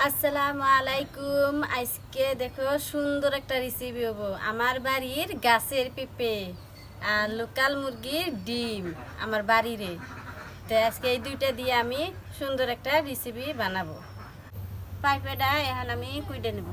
আসসালামু আলাইকুম। আজকে দেখো সুন্দর একটা রেসিপি হবো। আমার বাড়ির গাছের পেঁপে আর লোকাল মুরগির ডিম আমার বাড়িরে। তো আজকে এই দুইটা দিয়ে আমি সুন্দর একটা রেসিপি বানাবো। পেঁপেটা এখন আমি কুইটে নেব।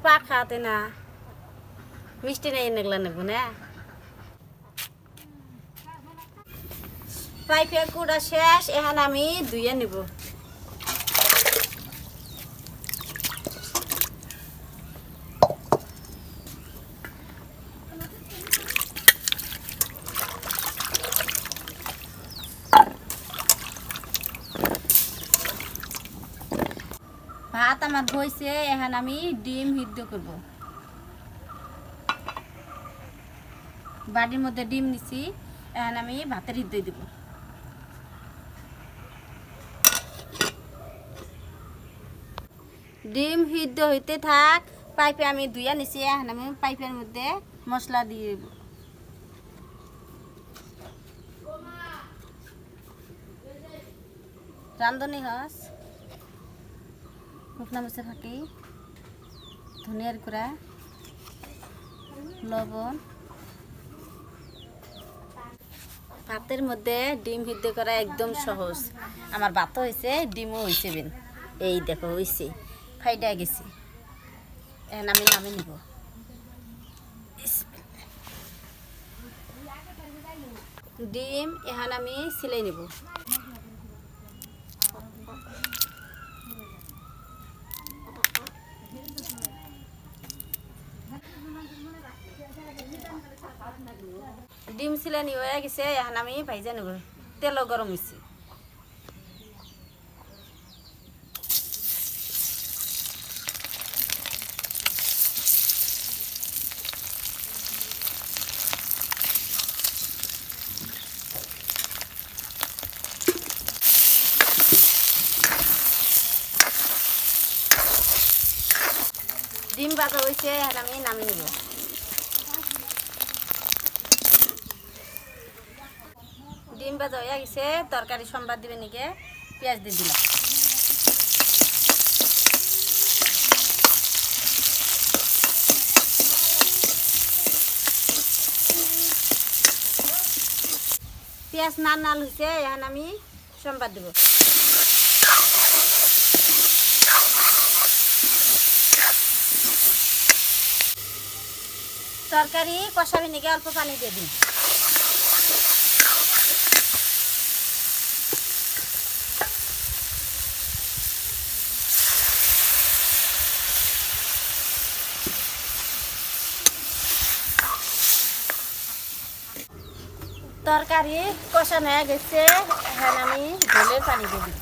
পাখাতে না মিষ্টি নেই নেগলা নেব না। পেঁপে কুড়া শেষ, এখন আমি ধুয়ে নেব। ভাত আমার হয়েছে, এখন আমি ডিম সিদ্ধ করব। বাড়ির মধ্যে ডিম নিছি, এখন আমি ভাতের সিদ্ধ দিব। ডিম সিদ্ধ হইতে থাক, পাইপে আমি ধুইয়া নিছি। এখন আমি পাইপের মধ্যে মশলা দিয়ে দেব। রাঁধুনি হস, শুকনা মরিচের ফাঁকি, ধনিয়ার গুঁড়া, লবণ। ভাতের মধ্যে ডিম সিদ্ধ করা একদম সহজ। আমার ভাতও হয়েছে, ডিমও হয়েছে। বেন এই দেখো হয়েছে, ফাইডা গেছি। এখন আমি নামে নিব। ডিম এখন আমি সিলাই নেব। ডিম সিলানি হয়ে গেছে, এখন আমি ভাইজা নেব। তেলও গরম হয়েছে। ডিম ভাজা হয়েছে, এখন আমি নামিয়ে নেব। ডিম ভাজা হয়ে গেছে, তরকারি সম্বাদ দিবে নিকে পেঁয়াজ দিয়ে দিলাম। পেঁয়াজ নাল হয়েছে, এখন আমি সম্বাদ দেব। তরকারি কষাবি নিকে অল্প পানি দিয়ে দিন। তরকারি কষানো হয়ে গেছে, এখন আমি ঝোলের পানি দিয়ে দিই।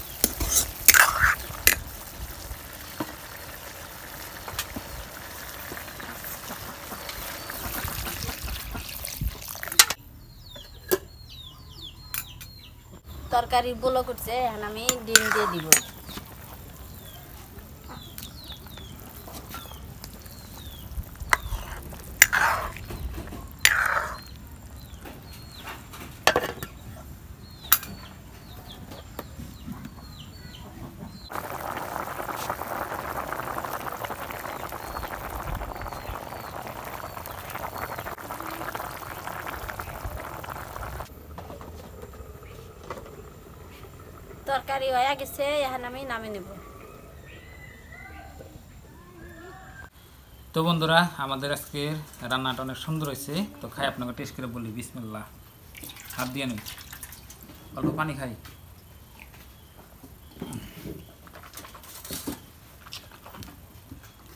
তরকারি বলো করছে, এখন আমি ডিম দিয়ে দিব। তরকারি হয়ে গেছে, এখন আমি নামিয়ে নেব। তো বন্ধুরা, আমাদের আজকের রান্নাটা অনেক সুন্দর হয়েছে। তো খাই আপনাকে টেস্ট করে বলি। বিসমিল্লাহ। হাত দিয়ে নিই, অল্প পানি খাই।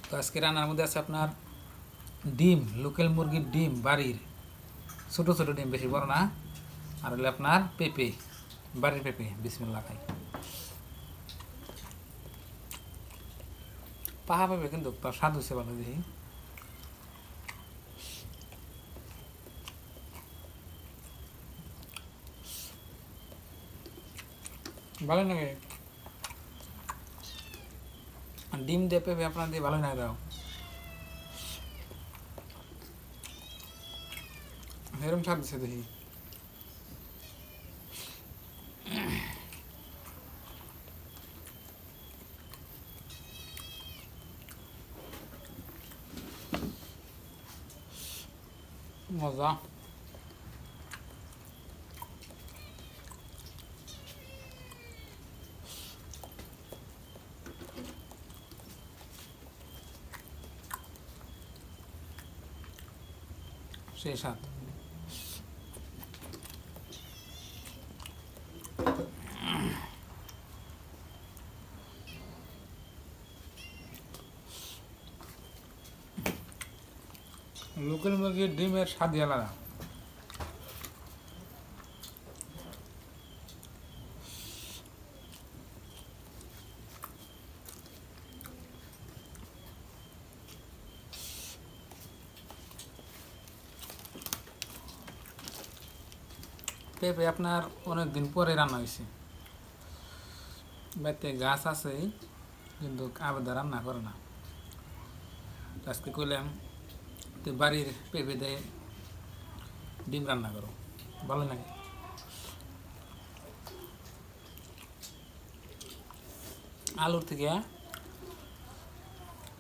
তো আজকে রান্নার মধ্যে আছে আপনার ডিম, লোকাল মুরগির ডিম, বাড়ির ছোটো ছোটো ডিম, বেশি বড় না। আর হলে আপনার পেঁপে, বাড়ির পেঁপে। বিসমিল্লাহ খাই। পাহা পেঁপে কিন্তু তার স্বাদ হয়েছে ভালো। দেখি ভালো লাগে। ডিম দিয়ে পেঁপে আপনার দিয়ে ভালো না দাও এরকম স্বাদ দিচ্ছে দেখি মজা সেই স্বাদ লোকাল মুরগির ডিমের স্বাদই আলাদা পেঁপে আপনার অনেক দিন পরে রান্না হয়েছে বাড়িতে গাছ আছে কিন্তু আবেদা রান্না করে না আজকে কইলাম তুই বাড়ির পেঁপে দিয়ে ডিম রান্না করো ভালো লাগে আলুর থেকে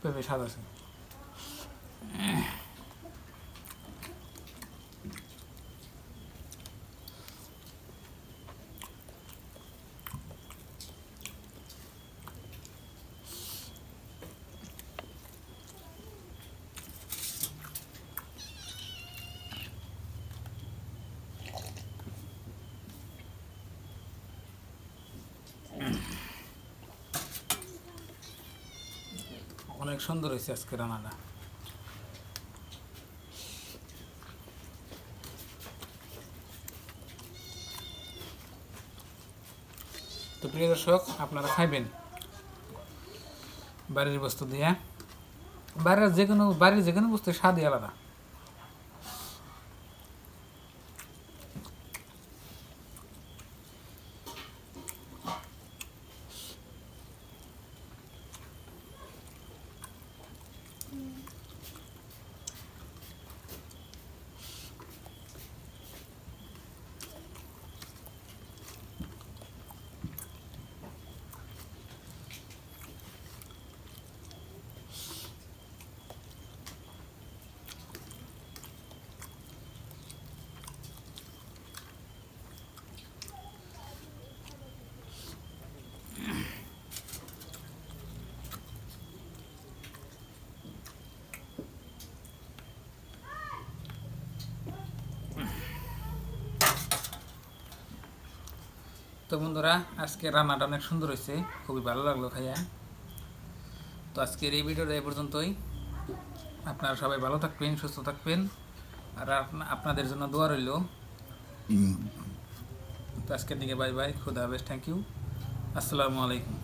পেঁপে স্বাদ আছে অনেক সুন্দর হয়েছে আজকে রান্নাটা তো প্রিয় দর্শক আপনারা খাইবেন বাড়ির বস্তু দিয়ে বাড়ির যে কোনো বস্তু স্বাদই আলাদা তো বন্ধুরা আজকে রান্নাটা অনেক সুন্দর হয়েছে খুবই ভালো লাগলো খাইয়া তো আজকের এই ভিডিওটা এই পর্যন্তই আপনারা সবাই ভালো থাকবেন সুস্থ থাকবেন আর আপনাদের জন্য দোয়া রইল তো আজকের দিকে বাই বাই খুদা হাফেজ থ্যাংক ইউ আসসালামু আলাইকুম